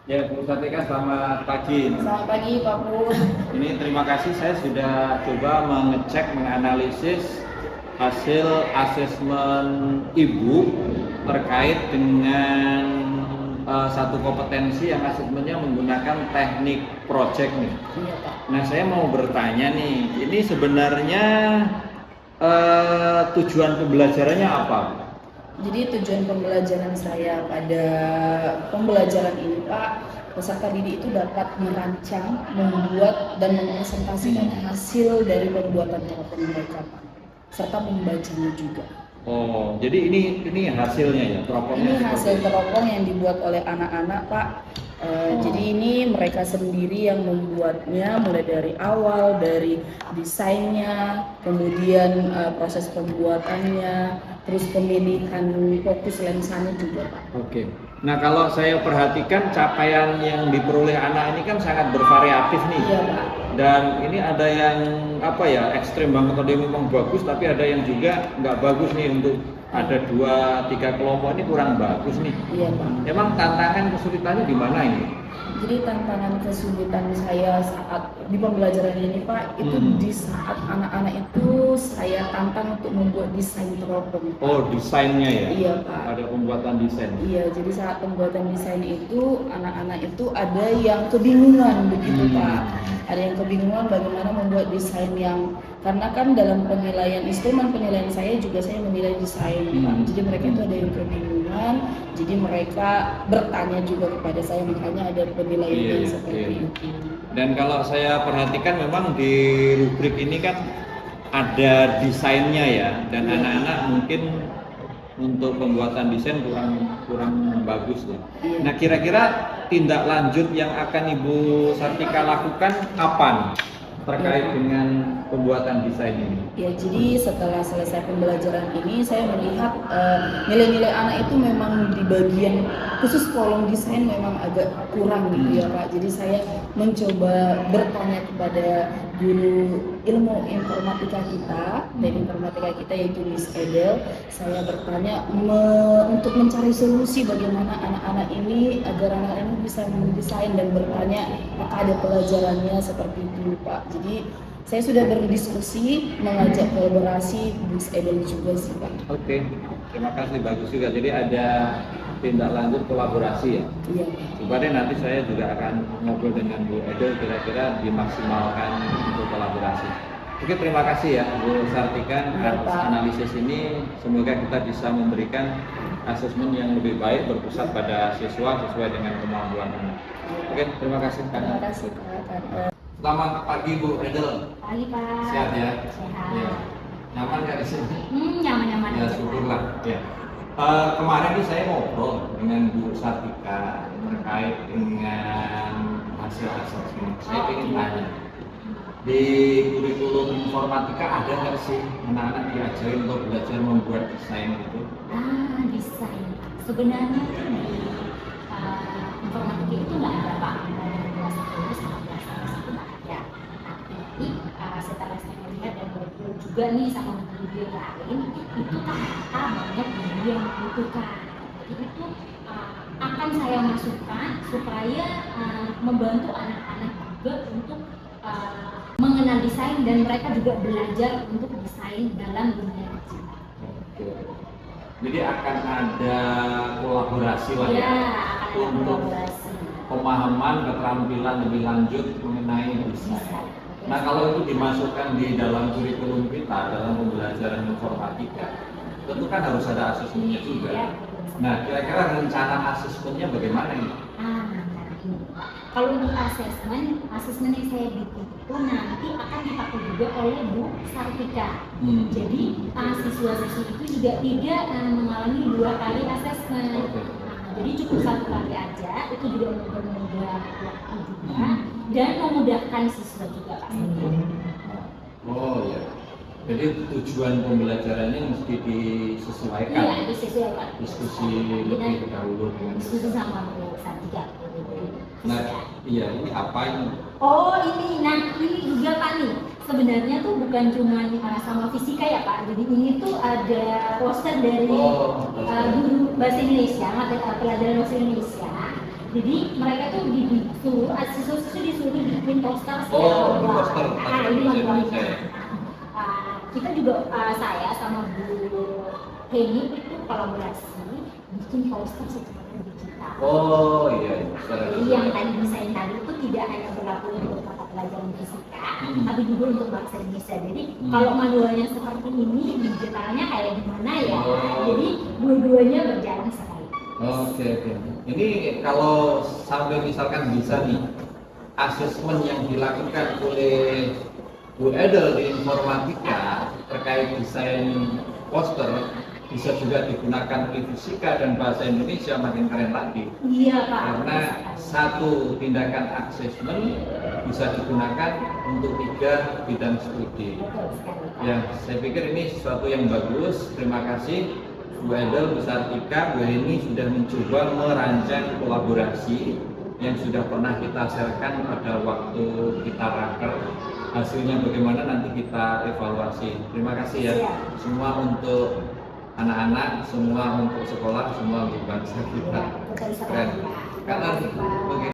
Ya, Bu Sartika, selamat pagi. Selamat pagi Pak Pur. Ini terima kasih, saya sudah coba mengecek, menganalisis hasil asesmen Ibu terkait dengan satu kompetensi yang asesmennya menggunakan teknik project nih. Iya Pak. Nah, saya mau bertanya nih, ini sebenarnya tujuan pembelajarannya apa? Jadi tujuan pembelajaran saya pada pembelajaran ini Pak, peserta didik itu dapat merancang, membuat dan mempresentasikan hasil dari pembuatan teropong mereka Pak, serta membacanya juga. Oh, jadi ini hasilnya ya, teropongnya Ini hasil seperti teropong yang dibuat oleh anak-anak Pak. Jadi ini mereka sendiri yang membuatnya, mulai dari awal, dari desainnya, kemudian proses pembuatannya, terus pemilihan fokus lensanya juga Pak. Oke. Nah, kalau saya perhatikan capaian yang diperoleh anak ini kan sangat bervariatif nih. Iya Pak. Dan ini ada yang apa ya, ekstrem banget, ada yang memang bagus, tapi ada yang juga nggak bagus nih. Untuk ada 2-3 kelompok ini kurang bagus nih. Iya Pak. Emang tantangan kesulitannya di mana ini? Jadi tantangan kesulitan saya saat di pembelajaran ini Pak, itu di saat anak-anak itu saya tantang untuk membuat desain teropong. Oh, desainnya ya? Iya Pak. Ada pembuatan desain. Iya, jadi saat pembuatan desain itu anak-anak itu ada yang kebingungan begitu Pak. Ada yang kebingungan bagaimana membuat desain yang, karena kan dalam penilaian instrumen penilaian saya juga saya menilai desain Pak. Jadi mereka itu ada yang kebingungan, jadi mereka bertanya juga kepada saya, makanya ada penilaian yang seperti itu. Dan kalau saya perhatikan memang di rubrik ini kan ada desainnya ya, dan anak-anak mungkin untuk pembuatan desain kurang bagus ya. Nah, kira-kira tindak lanjut yang akan Ibu Sartika lakukan apa nih terkait dengan pembuatan desain ini? Ya, jadi setelah selesai pembelajaran ini saya melihat nilai-nilai anak itu memang di bagian khusus kolom desain memang agak kurang gitu ya Pak. Jadi saya mencoba bertanya kepada guru ilmu informatika kita, dan informatika kita yaitu Miss Edel. Saya bertanya untuk mencari solusi bagaimana anak-anak ini agar anak ini bisa mendesain, dan bertanya apakah ada pelajarannya seperti itu Pak. Jadi saya sudah berdiskusi, mengajak kolaborasi Miss Edel juga sih Pak. Oke, terima kasih, bagus juga. Jadi ada tindak lanjut kolaborasi ya. Iya. Coba deh nanti saya juga akan ngobrol dengan Bu Edel, kira-kira dimaksimalkan untuk kolaborasi. Oke, terima kasih ya Bu Sartika atas analisis ini. Semoga kita bisa memberikan asesmen yang lebih baik berpusat pada siswa sesuai dengan kemampuan anak. Oke, terima kasih. Terima kasih Pak. Selamat pagi Bu Edel. Pagi Pak. Sehat ya? Sehat. Ya. Nyaman nggak di sini? Nyaman-nyaman Ya, aja. syukurlah. Ya. Kemarin nih saya ngobrol dengan Bu Sartika terkait dengan hasil asesmen. Saya ingin tanya, di kurikulum informatika ada nggak sih anak-anak diajarin untuk belajar membuat desain gitu? Desain. Sebenarnya tuh di informatika itu nggak ada Pak. Dari kelas 1 sama kelas 11 itu nggak ada. Tapi setelah saya melihat dan ngobrol juga nih sama guru lain, itu ternyata banyak guru yang membutuhkan. Jadi itu akan saya masukkan supaya membantu anak-anak juga untuk mengenal desain, dan mereka juga belajar untuk desain dalam dunia digital. Oke. Jadi akan ada kolaborasi lah Ya, ya, akan ada untuk kolaborasi. pemahaman keterampilan lebih lanjut mengenai desain. Nah, kalau itu dimasukkan di dalam kurikulum kita dalam pembelajaran informatika, tentu kan harus ada asesmennya juga. Ya. Nah, kira-kira rencana asesmennya bagaimana ini? Kalau untuk asesmen yang saya bikin itu nanti akan dipakai juga oleh Bu Sartika. Jadi siswa-siswi itu juga tidak mengalami 2 kali asesmen. Jadi cukup 1 kali aja, itu juga mempermudah waktu juga dan memudahkan siswa juga Pak. Oh ya. Jadi tujuan pembelajarannya mesti disesuaikan. Iya, disesuaikan. Diskusi lebih dahulu dengan diskusi sama Bu Sartika. Nah, iya, ini apa ini? Oh ini, nah ini juga Pak nih. Sebenarnya tuh bukan cuma sama fisika ya Pak. Jadi ini tuh ada poster dari guru bahasa Indonesia, pelajaran bahasa Indonesia. Jadi mereka tuh disuruh, siswa-siswa disuruh bikin poster secara Oh, manual. poster. Nah, ini Bahasa manualnya. Indonesia ya? Kita juga saya sama Bu Heni itu kolaborasi bikin poster secara digital. Oh iya, secara Jadi yang tadi desain tadi itu tidak hanya berlaku untuk mata pelajaran fisika, tapi juga untuk bahasa Indonesia. Jadi kalau manualnya seperti ini, digitalnya kayak gimana ya? Jadi dua-duanya berjalan sekali. Oke. Ini kalau sampai misalkan bisa nih, asesmen yang dilakukan oleh Bu Edel di informatika terkait desain poster bisa juga digunakan oleh fisika dan bahasa Indonesia, makin keren lagi. Iya Pak. Karena satu tindakan asesmen bisa digunakan untuk 3 bidang studi. Betul sekali. Ya, saya pikir ini sesuatu yang bagus. Terima kasih Bu Edel, Bu Sartika, Bu Heni sudah mencoba merancang kolaborasi yang sudah pernah kita sharekan pada waktu kita raker. Hasilnya bagaimana nanti kita evaluasi. Terima kasih ya. Siap. Semua untuk anak-anak, semua untuk sekolah, semua untuk bangsa kita. Betul sekali Keren. Pak. Karena Terima kasih, Pak. begitu